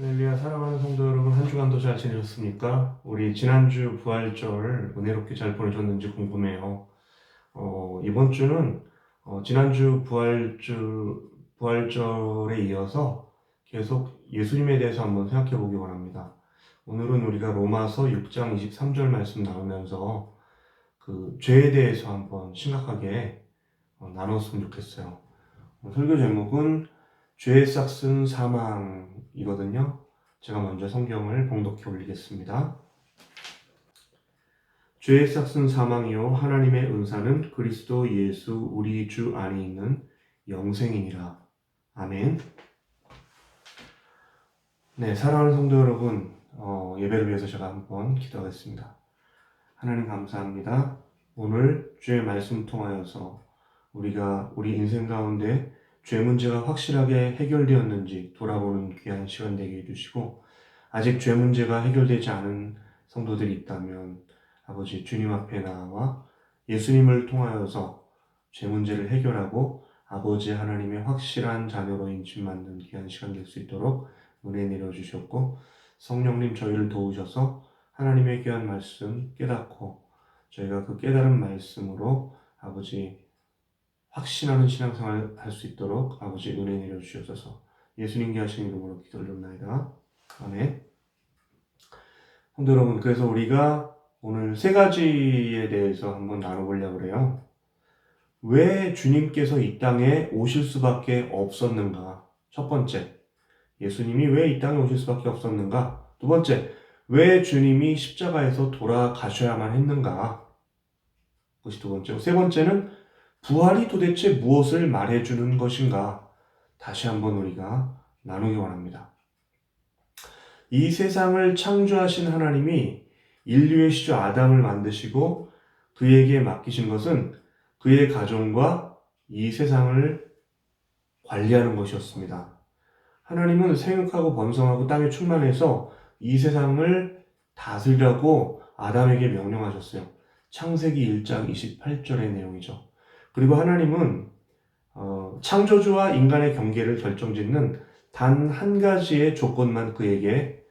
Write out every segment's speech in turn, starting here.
할렐루야. 사랑하는 성도 여러분, 한 주간도 잘 지내셨습니까? 우리 지난주 부활절 은혜롭게 잘 보내셨는지 궁금해요. 이번 주는 지난주 부활절에 이어서 계속 예수님에 대해서 한번 생각해 보기 원합니다. 오늘은 우리가 로마서 6장 23절 말씀 나오면서 그 죄에 대해서 한번 심각하게 나눴으면 좋겠어요. 설교 제목은 죄의 싹슨 사망이거든요. 제가 먼저 성경을 봉독해 올리겠습니다. 죄의 싹슨 사망이요 하나님의 은사는 그리스도 예수 우리 주 안에 있는 영생이니라. 아멘. 네, 사랑하는 성도 여러분, 예배를 위해서 제가 한번 기도하겠습니다. 하나님 감사합니다. 오늘 주의 말씀 통하여서 우리가 우리 인생 가운데 죄 문제가 확실하게 해결되었는지 돌아보는 귀한 시간 되게 해주시고, 아직 죄 문제가 해결되지 않은 성도들이 있다면 아버지 주님 앞에 나와 예수님을 통하여서 죄 문제를 해결하고 아버지 하나님의 확실한 자녀로 인침받는 귀한 시간 될 수 있도록 은혜 내려주셨고, 성령님 저희를 도우셔서 하나님의 귀한 말씀 깨닫고 저희가 그 깨달은 말씀으로 아버지 확신하는 신앙생활 할 수 있도록 아버지 은혜 내려주셔서 예수님께 하신 이름으로 기도드립니다. 아멘. 성도 여러분, 그래서 우리가 오늘 세 가지에 대해서 한번 나눠보려고 그래요. 왜 주님께서 이 땅에 오실 수밖에 없었는가? 첫 번째, 예수님이 왜 이 땅에 오실 수밖에 없었는가? 두 번째, 왜 주님이 십자가에서 돌아가셔야만 했는가? 그것이 두 번째고, 세 번째는 부활이 도대체 무엇을 말해주는 것인가? 다시 한번 우리가 나누기 원합니다. 이 세상을 창조하신 하나님이 인류의 시조 아담을 만드시고 그에게 맡기신 것은 그의 가정과 이 세상을 관리하는 것이었습니다. 하나님은 생육하고 번성하고 땅에 충만해서 이 세상을 다스리라고 아담에게 명령하셨어요. 창세기 1장 28절의 내용이죠. 그리고 하나님은 창조주와 인간의 경계를 결정짓는 단 한 가지의 조건만 그에게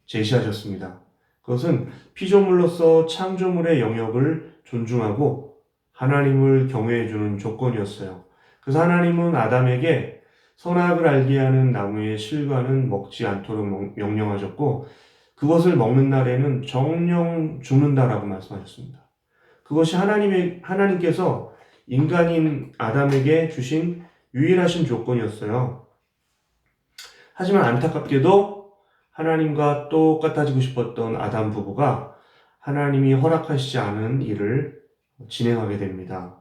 제시하셨습니다. 그것은 피조물로서 창조물의 영역을 존중하고 하나님을 경외해주는 조건이었어요. 그래서 하나님은 아담에게 선악을 알게 하는 나무의 실과는 먹지 않도록 명령하셨고, 그것을 먹는 날에는 정령 죽는다라고 말씀하셨습니다. 그것이 하나님께서 인간인 아담에게 주신 유일하신 조건이었어요. 하지만 안타깝게도 하나님과 똑같아지고 싶었던 아담 부부가 하나님이 허락하시지 않은 일을 진행하게 됩니다.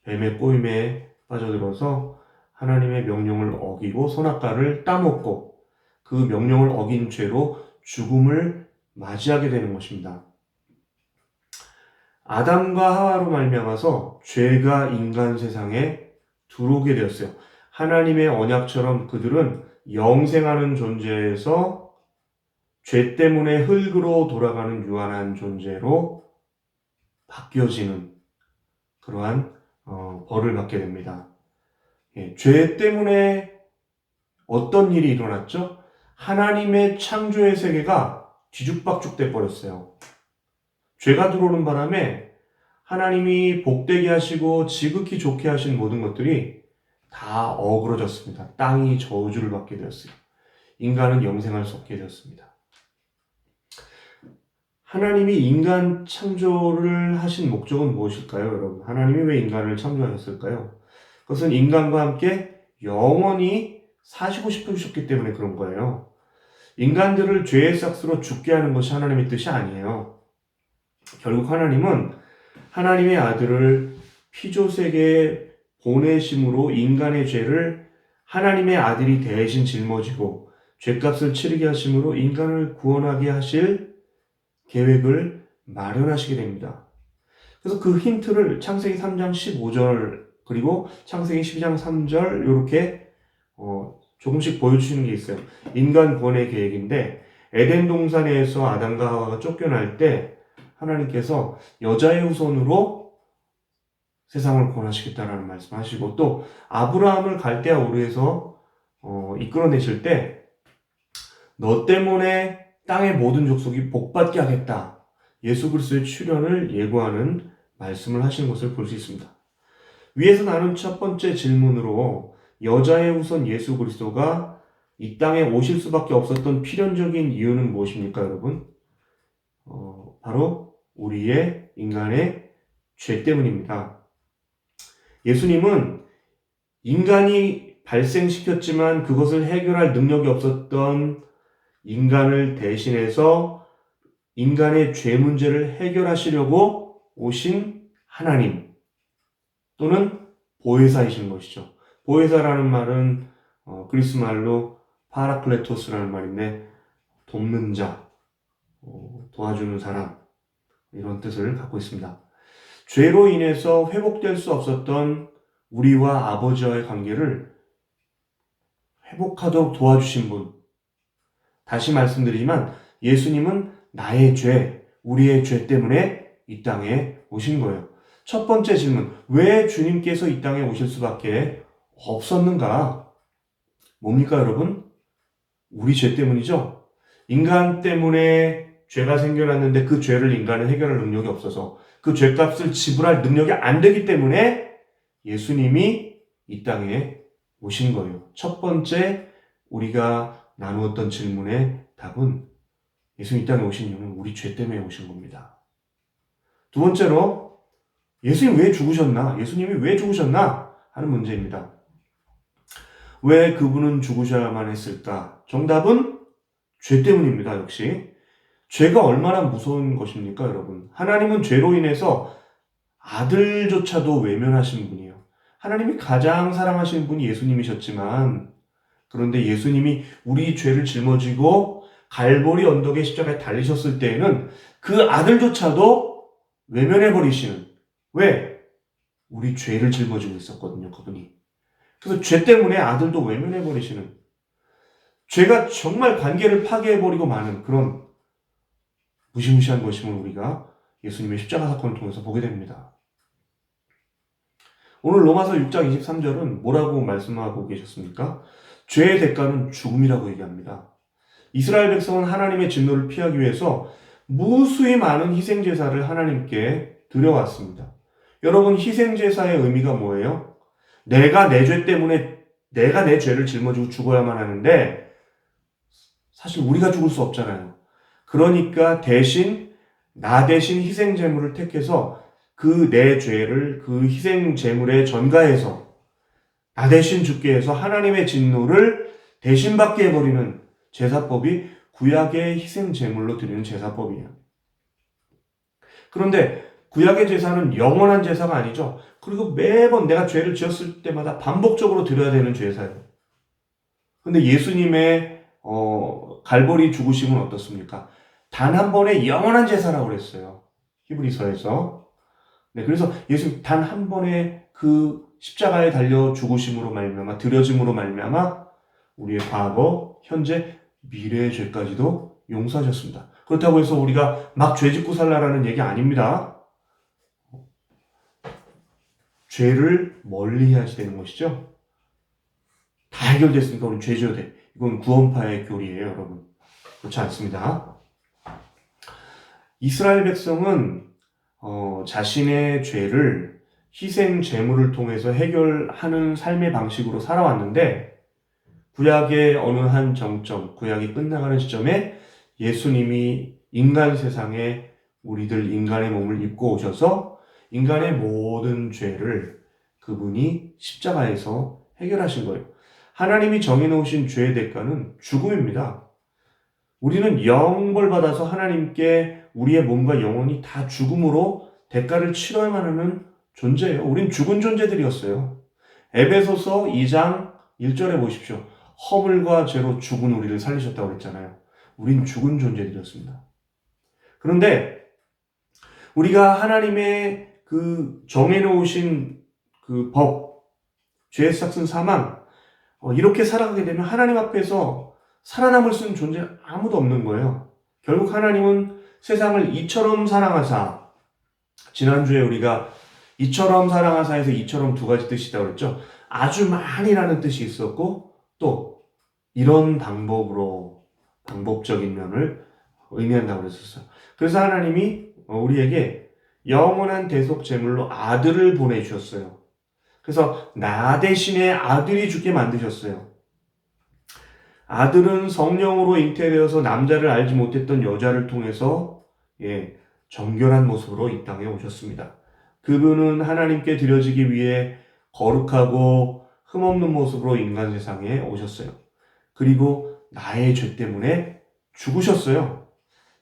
뱀의 꼬임에 빠져들어서 하나님의 명령을 어기고 선악과를 따먹고 그 명령을 어긴 죄로 죽음을 맞이하게 되는 것입니다. 아담과 하와로 말미암아서 죄가 인간 세상에 들어오게 되었어요. 하나님의 언약처럼 그들은 영생하는 존재에서 죄 때문에 흙으로 돌아가는 유한한 존재로 바뀌어지는 그러한 벌을 받게 됩니다. 죄 때문에 어떤 일이 일어났죠? 하나님의 창조의 세계가 뒤죽박죽 돼 버렸어요. 죄가 들어오는 바람에 하나님이 복되게 하시고 지극히 좋게 하신 모든 것들이 다 어그러졌습니다. 땅이 저주를 받게 되었어요. 인간은 영생할 수 없게 되었습니다. 하나님이 인간 창조를 하신 목적은 무엇일까요, 여러분? 하나님이 왜 인간을 창조하셨을까요? 그것은 인간과 함께 영원히 사시고 싶으셨기 때문에 그런 거예요. 인간들을 죄의 싹스로 죽게 하는 것이 하나님의 뜻이 아니에요. 결국 하나님은 하나님의 아들을 피조세계에 보내심으로 인간의 죄를 하나님의 아들이 대신 짊어지고 죄값을 치르게 하심으로 인간을 구원하게 하실 계획을 마련하시게 됩니다. 그래서 그 힌트를 창세기 3장 15절 그리고 창세기 12장 3절 이렇게 조금씩 보여주시는 게 있어요. 인간 구원의 계획인데 에덴 동산에서 아담과 하와가 쫓겨날 때 하나님께서 여자의 후손으로 세상을 구원하시겠다라는 말씀하시고, 또 아브라함을 갈대아 우르에서 이끌어내실 때 너 때문에 땅의 모든 족속이 복받게 하겠다. 예수 그리스도의 출현을 예고하는 말씀을 하시는 것을 볼 수 있습니다. 위에서 나눈 첫 번째 질문으로 여자의 후손 예수 그리스도가 이 땅에 오실 수밖에 없었던 필연적인 이유는 무엇입니까, 여러분? 바로 우리의 인간의 죄 때문입니다. 예수님은 인간이 발생시켰지만 그것을 해결할 능력이 없었던 인간을 대신해서 인간의 죄 문제를 해결하시려고 오신 하나님 또는 보혜사이신 것이죠. 보혜사라는 말은 그리스 말로 파라클레토스라는 말인데 돕는 자, 도와주는 사람 이런 뜻을 갖고 있습니다. 죄로 인해서 회복될 수 없었던 우리와 아버지와의 관계를 회복하도록 도와주신 분. 다시 말씀드리지만 예수님은 나의 죄, 우리의 죄 때문에 이 땅에 오신 거예요. 첫 번째 질문, 왜 주님께서 이 땅에 오실 수밖에 없었는가? 뭡니까, 여러분? 우리 죄 때문이죠? 인간 때문에 죄가 생겨났는데 그 죄를 인간은 해결할 능력이 없어서 그 죄값을 지불할 능력이 안 되기 때문에 예수님이 이 땅에 오신 거예요. 첫 번째 우리가 나누었던 질문의 답은 예수님 이 땅에 오신 이유는 우리 죄 때문에 오신 겁니다. 두 번째로 예수님 왜 죽으셨나? 예수님이 왜 죽으셨나? 하는 문제입니다. 왜 그분은 죽으셔야만 했을까? 정답은 죄 때문입니다. 역시. 죄가 얼마나 무서운 것입니까, 여러분? 하나님은 죄로 인해서 아들조차도 외면하신 분이에요. 하나님이 가장 사랑하시는 분이 예수님이셨지만, 그런데 예수님이 우리 죄를 짊어지고 갈보리 언덕의 십자가에 달리셨을 때에는 그 아들조차도 외면해버리시는, 왜? 우리 죄를 짊어지고 있었거든요, 그분이. 그래서 죄 때문에 아들도 외면해버리시는, 죄가 정말 관계를 파괴해버리고 마는 그런 무시무시한 것임을 우리가 예수님의 십자가 사건을 통해서 보게 됩니다. 오늘 로마서 6장 23절은 뭐라고 말씀하고 계셨습니까? 죄의 대가는 죽음이라고 얘기합니다. 이스라엘 백성은 하나님의 진노를 피하기 위해서 무수히 많은 희생제사를 하나님께 드려왔습니다. 여러분, 희생제사의 의미가 뭐예요? 내가 내 죄 때문에 내가 내 죄를 짊어지고 죽어야만 하는데 사실 우리가 죽을 수 없잖아요. 그러니까 나 대신 희생제물을 택해서 그 내 죄를 그 희생제물에 전가해서 나 대신 죽게 해서 하나님의 진노를 대신 받게 해버리는 제사법이 구약의 희생제물로 드리는 제사법이에요. 그런데 구약의 제사는 영원한 제사가 아니죠. 그리고 매번 내가 죄를 지었을 때마다 반복적으로 드려야 되는 제사예요. 그런데 예수님의 갈보리 죽으심은 어떻습니까? 단 한 번의 영원한 제사라고 그랬어요. 히브리서에서. 네, 그래서 예수님 단 한 번의 그 십자가에 달려 죽으심으로 말미암아 드려짐으로 말미암아 우리의 과거, 현재, 미래의 죄까지도 용서하셨습니다. 그렇다고 해서 우리가 막 죄짓고 살라라는 얘기 아닙니다. 죄를 멀리 해야지 되는 것이죠. 다 해결됐으니까 우리 죄 지어야 돼. 이건 구원파의 교리예요, 여러분. 그렇지 않습니다. 이스라엘 백성은 자신의 죄를 희생 제물을 통해서 해결하는 삶의 방식으로 살아왔는데 구약의 어느 한 정점, 구약이 끝나가는 시점에 예수님이 인간 세상에 우리들 인간의 몸을 입고 오셔서 인간의 모든 죄를 그분이 십자가에서 해결하신 거예요. 하나님이 정해놓으신 죄의 대가는 죽음입니다. 우리는 영벌받아서 하나님께 우리의 몸과 영혼이 다 죽음으로 대가를 치러야만 하는 존재예요. 우린 죽은 존재들이었어요. 에베소서 2장 1절에 보십시오. 허물과 죄로 죽은 우리를 살리셨다고 했잖아요. 우린 죽은 존재들이었습니다. 그런데 우리가 하나님의 그 정해놓으신 그 법, 죄의 삭슨 사망, 이렇게 살아가게 되면 하나님 앞에서 살아남을 수 있는 존재 아무도 없는 거예요. 결국 하나님은 세상을 이처럼 사랑하사, 지난주에 우리가 이처럼 사랑하사에서 이처럼 두 가지 뜻이 있다고 그랬죠. 아주 많이라는 뜻이 있었고 또 이런 방법으로 방법적인 면을 의미한다고 그랬었어요. 그래서 하나님이 우리에게 영원한 대속 제물로 아들을 보내주셨어요. 그래서 나 대신에 아들이 죽게 만드셨어요. 아들은 성령으로 잉태되어서 남자를 알지 못했던 여자를 통해서 정결한 모습으로 이 땅에 오셨습니다. 그분은 하나님께 드려지기 위해 거룩하고 흠없는 모습으로 인간 세상에 오셨어요. 그리고 나의 죄 때문에 죽으셨어요.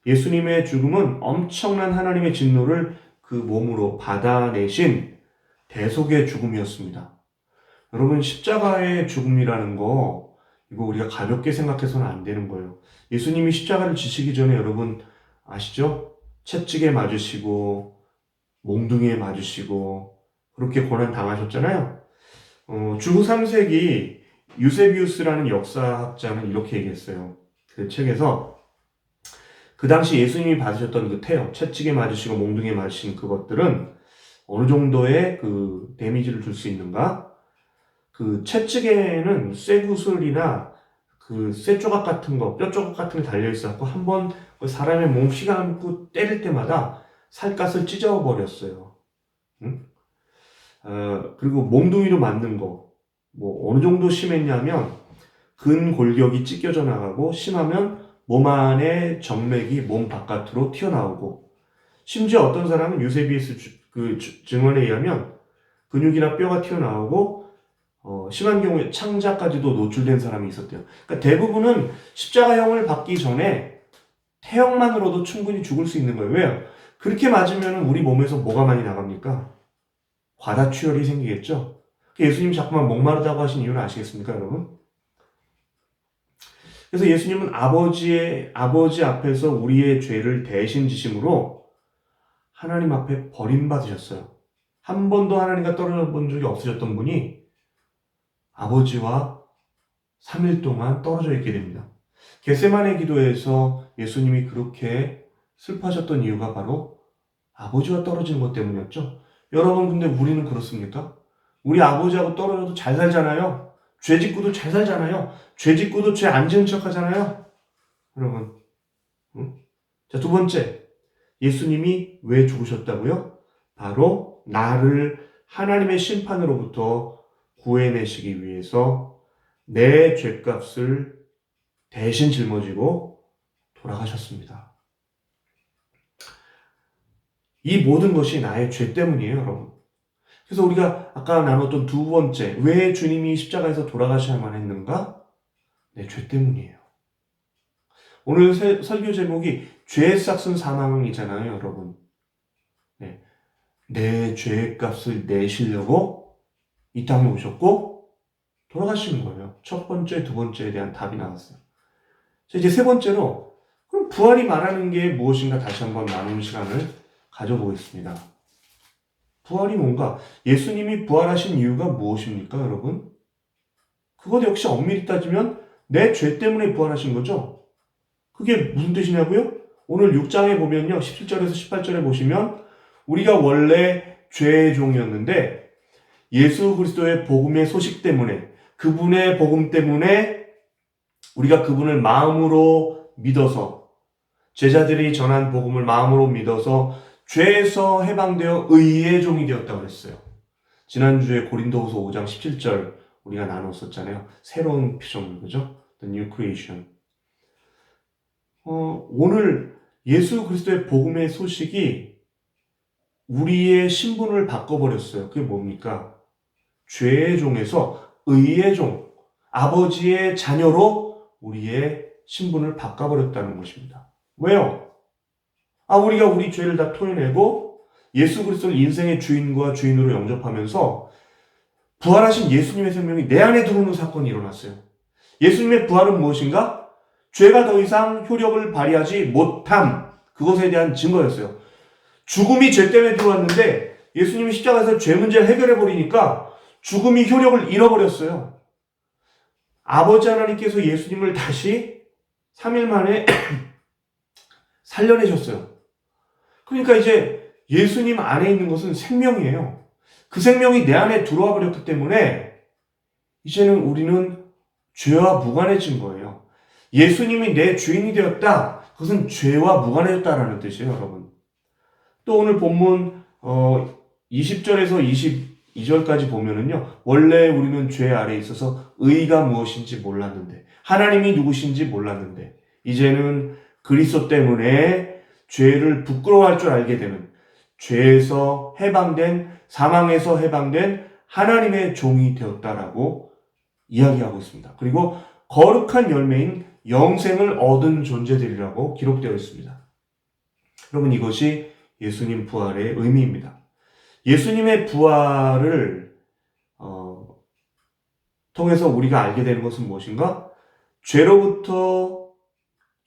예수님의 죽음은 엄청난 하나님의 진노를 그 몸으로 받아내신 대속의 죽음이었습니다. 여러분, 십자가의 죽음이라는 거 이거 우리가 가볍게 생각해서는 안 되는 거예요. 예수님이 십자가를 지시기 전에 여러분 아시죠? 채찍에 맞으시고 몽둥이에 맞으시고 그렇게 고난 당하셨잖아요. 주후 3세기 유세비우스라는 역사학자는 이렇게 얘기했어요. 그 책에서 그 당시 예수님이 받으셨던 그 태형, 채찍에 맞으시고 몽둥이에 맞으신 그것들은 어느 정도의 그 데미지를 줄 수 있는가? 그 채찍에는 쇠구슬이나 그 쇠조각 같은 거, 뼈조각 같은 게 달려있었고, 한번 사람의 몸 휘감고 때릴 때마다 살갗을 찢어버렸어요. 응? 그리고 몽둥이로 맞는 거, 뭐, 어느 정도 심했냐면, 근골격이 찢겨져 나가고, 심하면 몸 안에 정맥이 몸 바깥으로 튀어나오고, 심지어 어떤 사람은 유세비우스 증언에 의하면, 근육이나 뼈가 튀어나오고, 심한 경우에 창자까지도 노출된 사람이 있었대요. 그러니까 대부분은 십자가형을 받기 전에 태형만으로도 충분히 죽을 수 있는 거예요. 왜요? 그렇게 맞으면 우리 몸에서 뭐가 많이 나갑니까? 과다출혈이 생기겠죠? 예수님 자꾸만 목마르다고 하신 이유는 아시겠습니까, 여러분? 그래서 예수님은 아버지 앞에서 우리의 죄를 대신 지심으로 하나님 앞에 버림받으셨어요. 한 번도 하나님과 떨어져 본 적이 없으셨던 분이 아버지와 3일 동안 떨어져 있게 됩니다. 겟세마네 기도에서 예수님이 그렇게 슬퍼하셨던 이유가 바로 아버지와 떨어지는 것 때문이었죠. 여러분, 근데 우리는 그렇습니까? 우리 아버지하고 떨어져도 잘 살잖아요. 죄 짓고도 잘 살잖아요. 죄 짓고도 죄 안 지은 척 하잖아요. 여러분. 응? 자, 두 번째. 예수님이 왜 죽으셨다고요? 바로 나를 하나님의 심판으로부터 구해내시기 위해서 내 죄값을 대신 짊어지고 돌아가셨습니다. 이 모든 것이 나의 죄 때문이에요, 여러분. 그래서 우리가 아까 나눴던 두 번째, 왜 주님이 십자가에서 돌아가셔야만 했는가? 내 죄 때문이에요. 오늘 설교 제목이 죄 싹슨 사망이잖아요, 여러분. 네. 내 죄값을 내시려고 이 땅에 오셨고 돌아가시는 거예요. 첫 번째, 두 번째에 대한 답이 나왔어요. 자, 이제 세 번째로 그럼 부활이 말하는 게 무엇인가 다시 한번 나누는 시간을 가져보겠습니다. 부활이 뭔가? 예수님이 부활하신 이유가 무엇입니까, 여러분? 그것 역시 엄밀히 따지면 내 죄 때문에 부활하신 거죠? 그게 무슨 뜻이냐고요? 오늘 6장에 보면요, 17절에서 18절에 보시면 우리가 원래 죄의 종이었는데 예수 그리스도의 복음의 소식 때문에, 그분의 복음 때문에 우리가 그분을 마음으로 믿어서, 제자들이 전한 복음을 마음으로 믿어서 죄에서 해방되어 의의 종이 되었다고 했어요. 지난주에 고린도후서 5장 17절 우리가 나눴었잖아요. 새로운 피조물, 그죠? The New Creation. 오늘 예수 그리스도의 복음의 소식이 우리의 신분을 바꿔버렸어요. 그게 뭡니까? 죄의 종에서 의의 종, 아버지의 자녀로 우리의 신분을 바꿔버렸다는 것입니다. 왜요? 우리가 우리 죄를 다 토해내고 예수 그리스도를 인생의 주인과 주인으로 영접하면서 부활하신 예수님의 생명이 내 안에 들어오는 사건이 일어났어요. 예수님의 부활은 무엇인가? 죄가 더 이상 효력을 발휘하지 못함, 그것에 대한 증거였어요. 죽음이 죄 때문에 들어왔는데 예수님이 십자가에서 죄 문제를 해결해버리니까 죽음이 효력을 잃어버렸어요. 아버지 하나님께서 예수님을 다시 3일 만에 살려내셨어요. 그러니까 이제 예수님 안에 있는 것은 생명이에요. 그 생명이 내 안에 들어와 버렸기 때문에 이제는 우리는 죄와 무관해진 거예요. 예수님이 내 주인이 되었다. 그것은 죄와 무관해졌다라는 뜻이에요, 여러분. 또 오늘 본문 20절에서 22절까지 보면은요. 원래 우리는 죄 아래에 있어서 의가 무엇인지 몰랐는데 하나님이 누구신지 몰랐는데 이제는 그리스도 때문에 죄를 부끄러워할 줄 알게 되는 죄에서 해방된 사망에서 해방된 하나님의 종이 되었다라고 이야기하고 있습니다. 그리고 거룩한 열매인 영생을 얻은 존재들이라고 기록되어 있습니다. 여러분 이것이 예수님 부활의 의미입니다. 예수님의 부활을 통해서 우리가 알게 되는 것은 무엇인가? 죄로부터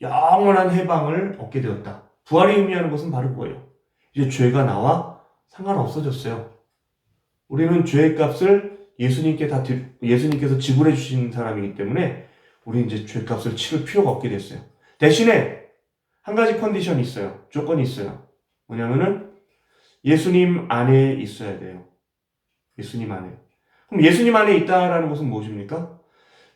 영원한 해방을 얻게 되었다. 부활이 의미하는 것은 바로 그거예요. 이제 죄가 나와 상관없어졌어요. 우리는 죄의 값을 예수님께서 지불해 주신 사람이기 때문에 우리는 이제 죄값을 치를 필요가 없게 됐어요. 대신에 한 가지 컨디션이 있어요. 조건이 있어요. 뭐냐면은 예수님 안에 있어야 돼요. 예수님 안에. 그럼 예수님 안에 있다라는 것은 무엇입니까?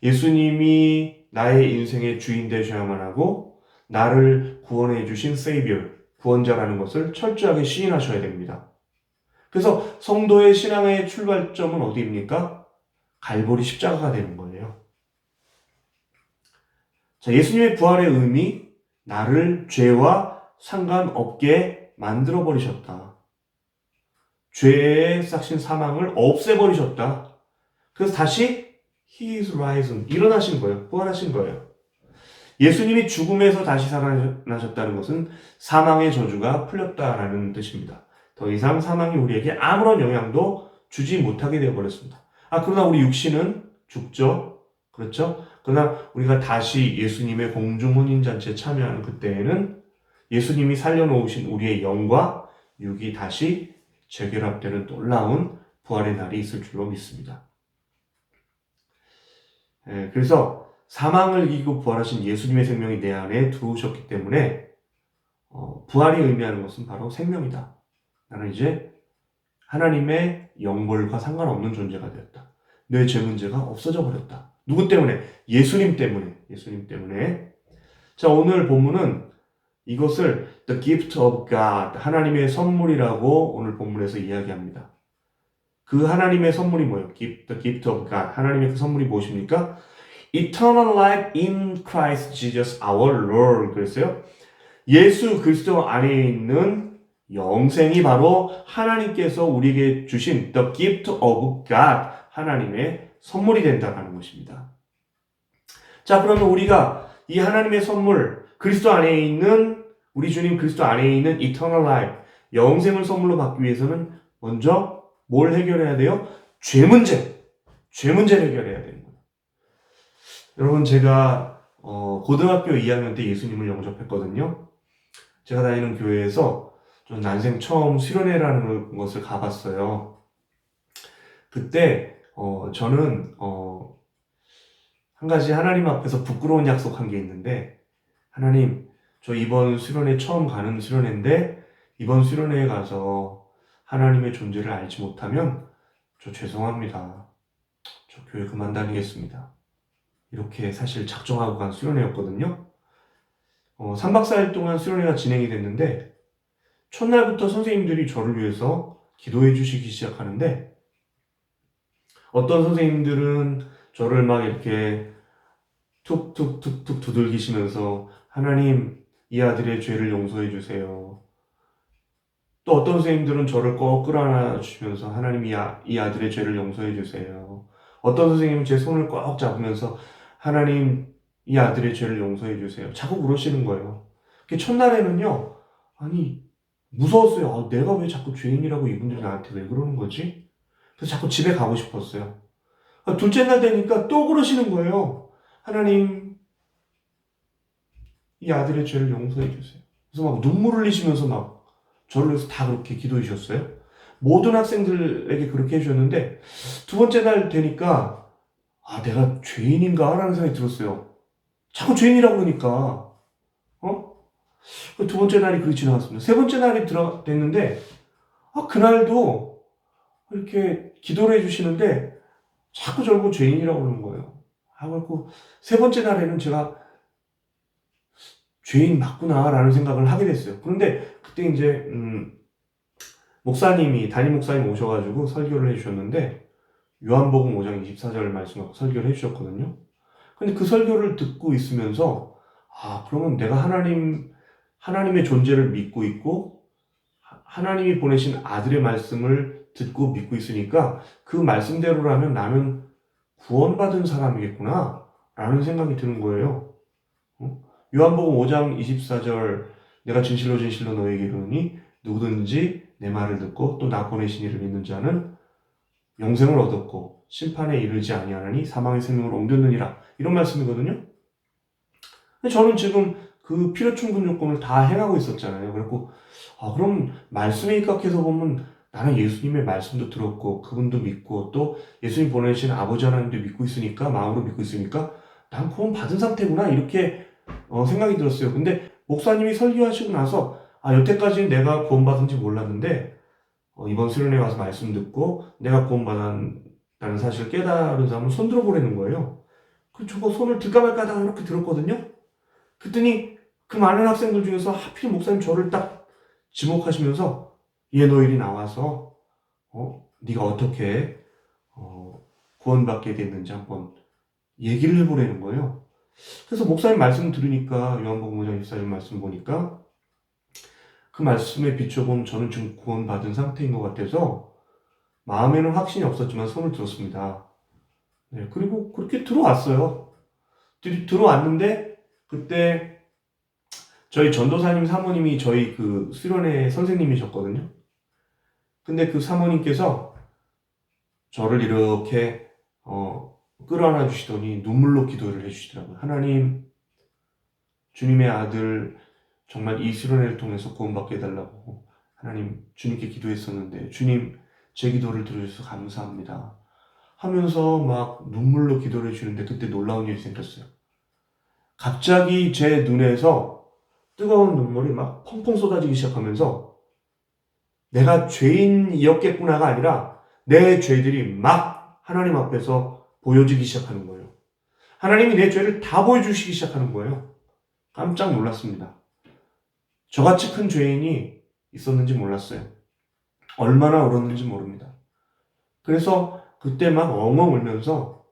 예수님이 나의 인생의 주인 되셔야만 하고 나를 구원해 주신 세이비어, 구원자라는 것을 철저하게 시인하셔야 됩니다. 그래서 성도의 신앙의 출발점은 어디입니까? 갈보리 십자가가 되는 거예요. 자, 예수님의 부활의 의미, 나를 죄와 상관없게 만들어버리셨다. 죄의 싹신 사망을 없애버리셨다. 그래서 다시 He is risen, 일어나신 거예요. 부활하신 거예요. 예수님이 죽음에서 다시 살아나셨다는 것은 사망의 저주가 풀렸다라는 뜻입니다. 더 이상 사망이 우리에게 아무런 영향도 주지 못하게 되어버렸습니다. 그러나 우리 육신은 죽죠. 그렇죠? 그러나 우리가 다시 예수님의 공중혼인잔치에 참여하는 그때에는 예수님이 살려놓으신 우리의 영과 육이 다시 재결합되는 놀라운 부활의 날이 있을 줄로 믿습니다. 그래서 사망을 이기고 부활하신 예수님의 생명이 내 안에 들어오셨기 때문에 부활이 의미하는 것은 바로 생명이다. 나는 이제 하나님의 영벌과 상관없는 존재가 되었다. 내 죄 문제가 없어져 버렸다. 누구 때문에? 예수님 때문에. 예수님 때문에. 자, 오늘 본문은 이것을 The gift of God, 하나님의 선물이라고 오늘 본문에서 이야기합니다. 그 하나님의 선물이 뭐예요? The gift of God. 하나님의 그 선물이 무엇입니까? Eternal life in Christ Jesus our Lord. 그랬어요. 예수 그리스도 안에 있는 영생이 바로 하나님께서 우리에게 주신 The gift of God, 하나님의 선물이 된다는 것입니다. 자, 그러면 우리가 이 하나님의 선물, 그리스도 안에 있는 우리 주님 그리스도 안에 있는 Eternal life, 영생을 선물로 받기 위해서는 먼저 뭘 해결해야 돼요? 죄 문제를 해결해야 되는 거예요. 여러분, 제가 고등학교 2학년 때 예수님을 영접했거든요. 제가 다니는 교회에서 좀 난생 처음 수련회라는 것을 가봤어요. 그때 저는 한 가지 하나님 앞에서 부끄러운 약속한 게 있는데, 하나님, 저 이번 수련회 처음 가는 수련회인데 이번 수련회에 가서 하나님의 존재를 알지 못하면 저 죄송합니다. 저 교회 그만 다니겠습니다. 이렇게 사실 작정하고 간 수련회였거든요. 3박 4일 동안 수련회가 진행이 됐는데 첫날부터 선생님들이 저를 위해서 기도해 주시기 시작하는데, 어떤 선생님들은 저를 막 이렇게 툭툭툭툭 두들기시면서 하나님, 이 아들의 죄를 용서해 주세요. 또 어떤 선생님들은 저를 꼭 끌어안아 주시면서 하나님, 이 아들의 죄를 용서해 주세요. 어떤 선생님은 제 손을 꼭 잡으면서 하나님, 이 아들의 죄를 용서해 주세요. 자꾸 그러시는 거예요. 첫날에는요, 아니, 무서웠어요. 내가 왜 자꾸 죄인이라고 이분들이 나한테 왜 그러는 거지? 그래서 자꾸 집에 가고 싶었어요. 둘째 날 되니까 또 그러시는 거예요. 하나님, 이 아들의 죄를 용서해 주세요. 그래서 막 눈물 흘리시면서 막 저를 위해서 다 그렇게 기도해 주셨어요. 모든 학생들에게 그렇게 해주셨는데, 두 번째 날 되니까 내가 죄인인가? 라는 생각이 들었어요. 자꾸 죄인이라고 그러니까. 두 번째 날이 그렇게 지나갔습니다. 세 번째 날이 됐는데, 그날도 이렇게 기도를 해주시는데, 자꾸 저를 죄인이라고 그러는 거예요. 그래갖고, 세 번째 날에는 제가 죄인 맞구나라는 생각을 하게 됐어요. 그런데 그때 이제 담임 목사님 오셔가지고 설교를 해주셨는데 요한복음 5장 24절 말씀 갖고 설교를 해주셨거든요. 근데 그 설교를 듣고 있으면서 그러면 내가 하나님의 존재를 믿고 있고 하나님이 보내신 아들의 말씀을 듣고 믿고 있으니까 그 말씀대로라면 나는 구원받은 사람이겠구나 라는 생각이 드는 거예요. 요한복음 5장 24절 내가 진실로 진실로 너에게 이르노니 누구든지 내 말을 듣고 또 나 보내신 이를 믿는 자는 영생을 얻었고 심판에 이르지 아니하나니 사망의 생명으로 옮겼느니라 이런 말씀이거든요. 근데 저는 지금 그 필요 충분 요건을 다 행하고 있었잖아요. 그래갖고 그럼 말씀에 입각해서 보면 나는 예수님의 말씀도 들었고 그분도 믿고 또 예수님 보내신 아버지 하나님도 믿고 있으니까 마음으로 믿고 있으니까 난 구원 받은 상태구나 이렇게 생각이 들었어요. 근데 목사님이 설교하시고 나서 여태까지 내가 구원받은지 몰랐는데 이번 수련회 와서 말씀 듣고 내가 구원받았다는 사실을 깨달은 사람은 손 들어보라는 거예요. 그 저거 손을 들까 말까 하다가 이렇게 들었거든요. 그랬더니 그 많은 학생들 중에서 하필 목사님 저를 딱 지목하시면서 너희들이 나와서 네가 어떻게 구원받게 됐는지 한번 얘기를 해보라는 거예요. 그래서 목사님 말씀 들으니까 요한복음 5장 24절 말씀 보니까 그 말씀에 비춰보면 저는 지금 구원받은 상태인 것 같아서 마음에는 확신이 없었지만 손을 들었습니다. 네, 그리고 그렇게 들어왔어요. 들어왔는데 그때 저희 전도사님 사모님이 저희 그 수련회 선생님이셨거든요. 근데 그 사모님께서 저를 이렇게 끌어안아 주시더니 눈물로 기도를 해주시더라고요. 하나님, 주님의 아들 정말 이 수련회를 통해서 구원받게 해달라고 하나님 주님께 기도했었는데 주님 제 기도를 들어주셔서 감사합니다 하면서 막 눈물로 기도를 해주는데 그때 놀라운 일이 생겼어요. 갑자기 제 눈에서 뜨거운 눈물이 막 펑펑 쏟아지기 시작하면서 내가 죄인이었겠구나가 아니라 내 죄들이 막 하나님 앞에서 보여지기 시작하는 거예요. 하나님이 내 죄를 다 보여주시기 시작하는 거예요. 깜짝 놀랐습니다. 저같이 큰 죄인이 있었는지 몰랐어요. 얼마나 울었는지 모릅니다. 그래서 그때 막 엉엉 울면서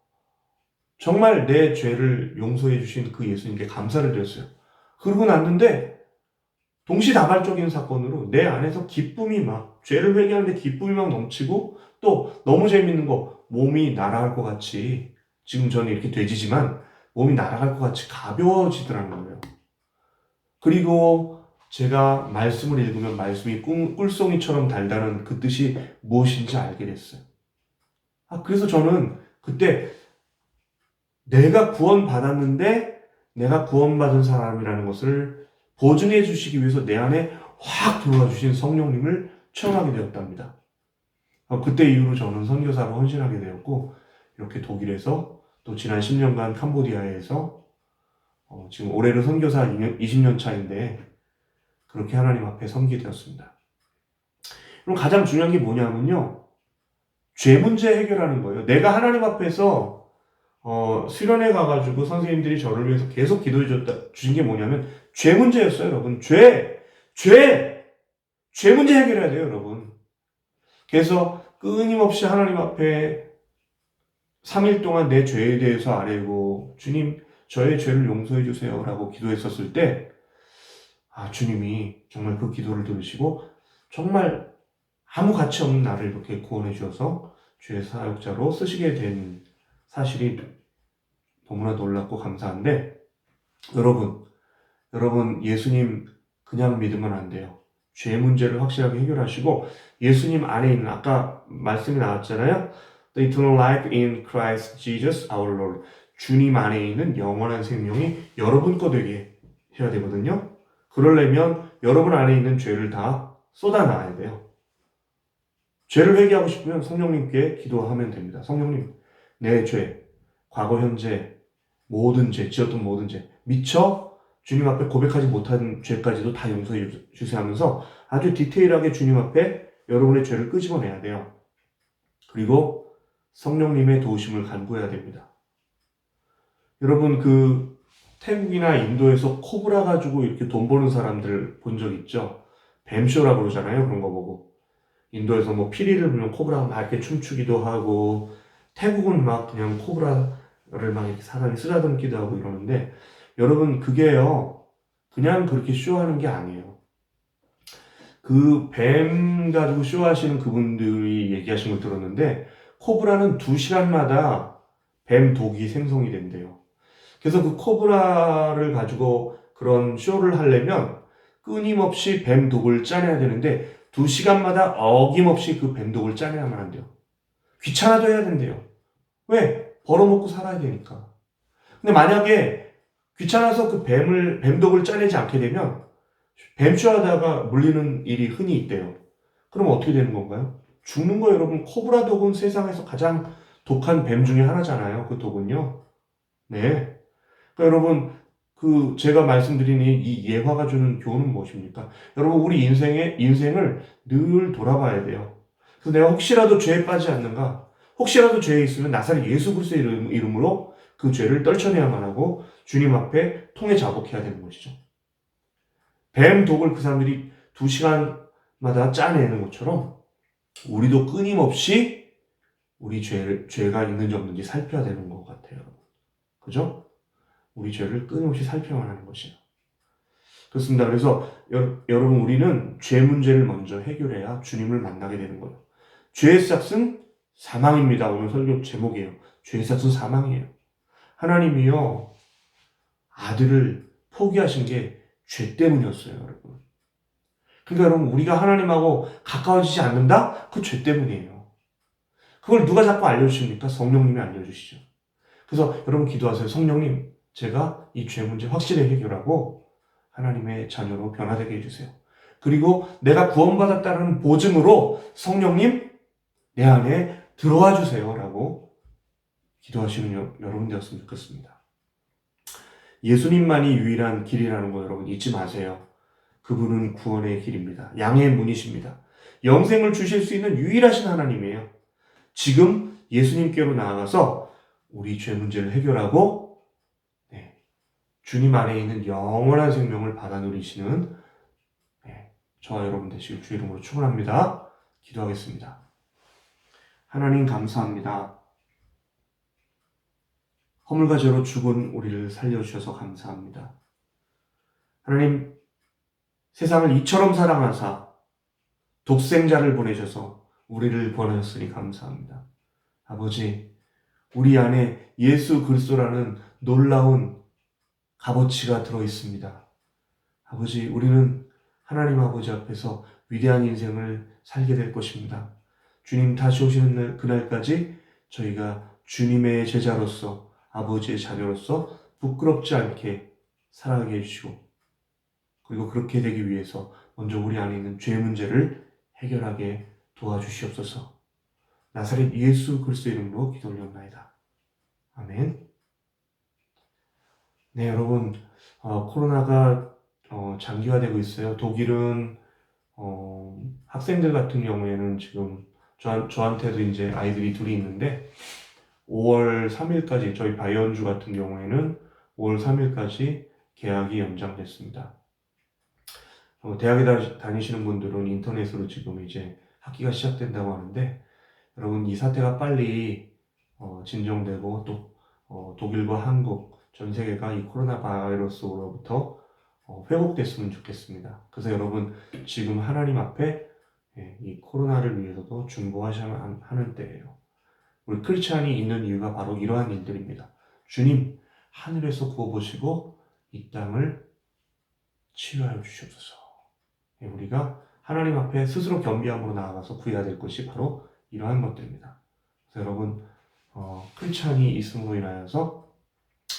정말 내 죄를 용서해 주신 그 예수님께 감사를 드렸어요. 그러고 났는데 동시다발적인 사건으로 내 안에서 기쁨이 막 죄를 회개하는데 기쁨이 막 넘치고 또 너무 재밌는 거 몸이 날아갈 것 같이 지금 저는 이렇게 돼지지만 몸이 날아갈 것 같이 가벼워지더라는 거예요. 그리고 제가 말씀을 읽으면 말씀이 꿀송이처럼 달다는 그 뜻이 무엇인지 알게 됐어요. 그래서 저는 그때 내가 구원받았는데 내가 구원받은 사람이라는 것을 보증해 주시기 위해서 내 안에 확 들어와 주신 성령님을 체험하게 되었답니다. 그때 이후로 저는 선교사로 헌신하게 되었고 이렇게 독일에서 또 지난 10년간 캄보디아에서 지금 올해로 선교사 20년 차인데 그렇게 하나님 앞에 섬기게 되었습니다. 그럼 가장 중요한 게 뭐냐면요. 죄 문제 해결하는 거예요. 내가 하나님 앞에서 수련회 가가지고 선생님들이 저를 위해서 계속 기도해 주신 게 뭐냐면 죄 문제였어요, 여러분. 죄 문제 해결해야 돼요, 여러분. 그래서 끊임없이 하나님 앞에 3일 동안 내 죄에 대해서 아뢰고 주님 저의 죄를 용서해 주세요 라고 기도했었을 때 주님이 정말 그 기도를 들으시고 정말 아무 가치 없는 나를 이렇게 구원해 주셔서 주의 사역자로 쓰시게 된 사실이 너무나 놀랍고 감사한데 여러분 예수님 그냥 믿으면 안 돼요. 죄 문제를 확실하게 해결하시고 예수님 안에 있는 아까 말씀이 나왔잖아요. The eternal life in Christ Jesus our Lord. 주님 안에 있는 영원한 생명이 여러분 거 되게 해야 되거든요. 그러려면 여러분 안에 있는 죄를 다 쏟아놔야 돼요. 죄를 회개하고 싶으면 성령님께 기도하면 됩니다. 성령님, 내 죄, 과거, 현재, 모든 죄, 지었던 모든 죄, 미처 주님 앞에 고백하지 못한 죄까지도 다 용서해 주세요 하면서 아주 디테일하게 주님 앞에 여러분의 죄를 끄집어내야 돼요. 그리고 성령님의 도우심을 간구해야 됩니다. 여러분 태국이나 인도에서 코브라 가지고 이렇게 돈 버는 사람들 본 적 있죠? 뱀쇼라고 그러잖아요. 그런 거 보고. 인도에서 뭐 피리를 불면 코브라가 막 이렇게 춤추기도 하고, 태국은 막 그냥 코브라를 막 이렇게 사람이 쓰다듬기도 하고 이러는데, 여러분, 그게요, 그냥 그렇게 쇼하는 게 아니에요. 그 뱀 가지고 쇼하시는 그분들이 얘기하신 걸 들었는데, 코브라는 2시간마다 뱀 독이 생성이 된대요. 그래서 그 코브라를 가지고 그런 쇼를 하려면 끊임없이 뱀 독을 짜내야 되는데 2시간마다 어김없이 그 뱀 독을 짜내야만 한대요. 귀찮아도 해야 된대요. 왜? 벌어먹고 살아야 되니까. 근데 만약에 귀찮아서 그 뱀독을 짜내지 않게 되면 뱀쇼 하다가 물리는 일이 흔히 있대요. 그럼 어떻게 되는 건가요? 죽는 거예요, 여러분. 코브라 독은 세상에서 가장 독한 뱀 중에 하나잖아요. 그 독은요. 네. 그러니까 여러분, 제가 말씀드린 이 예화가 주는 교훈은 무엇입니까? 여러분, 우리 인생을 늘 돌아봐야 돼요. 그래서 내가 혹시라도 죄에 빠지지 않는가? 혹시라도 죄에 있으면 나사렛 예수 그리스도의 이름으로 그 죄를 떨쳐내야만 하고 주님 앞에 통해 자복해야 되는 것이죠. 뱀 독을 그 사람들이 2시간마다 짜내는 것처럼 우리도 끊임없이 우리 죄가 있는지 없는지 살펴야 되는 것 같아요. 그죠? 우리 죄를 끊임없이 살펴만 하는 것이에요. 그렇습니다. 그래서 여러분, 우리는 죄 문제를 먼저 해결해야 주님을 만나게 되는 거예요. 죄의 삭은 사망입니다. 오늘 설교 제목이에요. 죄의 삭은 사망이에요. 하나님이요, 아들을 포기하신 게 죄 때문이었어요, 여러분. 그러니까 여러분, 우리가 하나님하고 가까워지지 않는다? 그 죄 때문이에요. 그걸 누가 자꾸 알려주십니까? 성령님이 알려주시죠. 그래서 여러분 기도하세요. 성령님, 제가 이 죄 문제 확실히 해결하고 하나님의 자녀로 변화되게 해주세요. 그리고 내가 구원받았다는 보증으로 성령님, 내 안에 들어와 주세요. 라고 기도하시는 여러분 되었으면 좋겠습니다. 예수님만이 유일한 길이라는 거 여러분 잊지 마세요. 그분은 구원의 길입니다. 양의 문이십니다. 영생을 주실 수 있는 유일하신 하나님이에요. 지금 예수님께로 나아가서 우리 죄 문제를 해결하고 주님 안에 있는 영원한 생명을 받아 누리시는 저와 여러분 되시길 주 이름으로 축원합니다. 기도하겠습니다. 하나님 감사합니다. 허물과 죄로 죽은 우리를 살려주셔서 감사합니다. 하나님, 세상을 이처럼 사랑하사 독생자를 보내셔서 우리를 구원하셨으니 감사합니다. 아버지, 우리 안에 예수 그리스도라는 놀라운 값어치가 들어있습니다. 아버지, 우리는 하나님 아버지 앞에서 위대한 인생을 살게 될 것입니다. 주님 다시 오시는 그날까지 저희가 주님의 제자로서 아버지의 자녀로서 부끄럽지 않게 살아가게 해주시고, 그리고 그렇게 되기 위해서 먼저 우리 안에 있는 죄 문제를 해결하게 도와주시옵소서. 나사렛 예수 그리스도 이름으로 기도 올려옵나이다. 아멘. 네, 여러분, 코로나가 장기화되고 있어요. 독일은 학생들 같은 경우에는 지금 저한테도 이제 아이들이 둘이 있는데 5월 3일까지 저희 바이언주 같은 경우에는 5월 3일까지 개학이 연장됐습니다. 대학에 다니시는 분들은 인터넷으로 지금 이제 학기가 시작된다고 하는데 여러분, 이 사태가 빨리 진정되고 또 독일과 한국 전 세계가 이 코로나 바이러스로부터 회복됐으면 좋겠습니다. 그래서 여러분, 지금 하나님 앞에 이 코로나를 위해서도 중보하셔야 하는 때예요. 우리 크리스찬이 있는 이유가 바로 이러한 일들입니다. 주님, 하늘에서 구워보시고 이 땅을 치유하여 주시옵소서. 우리가 하나님 앞에 스스로 겸비함으로 나아가서 구해야 될 것이 바로 이러한 것들입니다. 그래서 여러분, 크리스찬이 있음으로 인하여서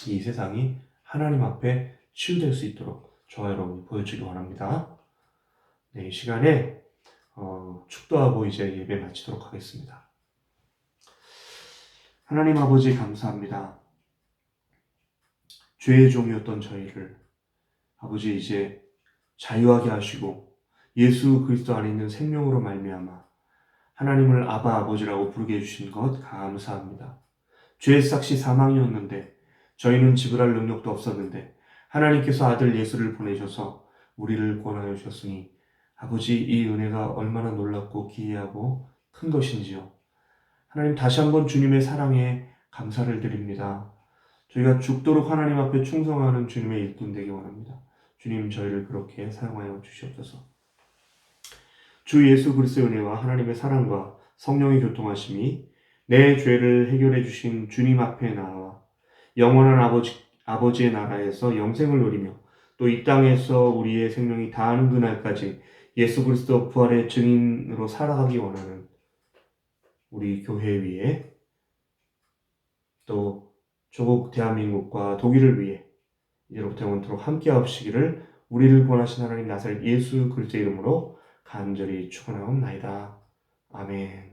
이 세상이 하나님 앞에 치유될 수 있도록 저와 여러분이 보여주기 원합니다. 네, 이 시간에 축도하고 이제 예배 마치도록 하겠습니다. 하나님 아버지 감사합니다. 죄의 종이었던 저희를 아버지 이제 자유하게 하시고 예수 그리스도 안에 있는 생명으로 말미암아 하나님을 아바 아버지라고 부르게 해주신 것 감사합니다. 죄의 삭시 사망이었는데 저희는 지불할 능력도 없었는데 하나님께서 아들 예수를 보내셔서 우리를 구원하여 주셨으니 아버지, 이 은혜가 얼마나 놀랍고 기이하고 큰 것인지요. 하나님, 다시 한번 주님의 사랑에 감사를 드립니다. 저희가 죽도록 하나님 앞에 충성하는 주님의 일꾼 되기 원합니다. 주님, 저희를 그렇게 사용하여 주시옵소서. 주 예수 그리스도의 은혜와 하나님의 사랑과 성령의 교통하심이 내 죄를 해결해 주신 주님 앞에 나와 영원한 아버지의 나라에서 영생을 누리며 또 이 땅에서 우리의 생명이 다하는 그날까지 예수 그리스도 부활의 증인으로 살아가기 원하는 우리 교회 위에 또 조국 대한민국과 독일을 위해 이제로부터 영원토록 함께하시기를 우리를 구원하신 하나님 나사렛 예수 그리스도의 이름으로 간절히 축원하옵나이다. 아멘.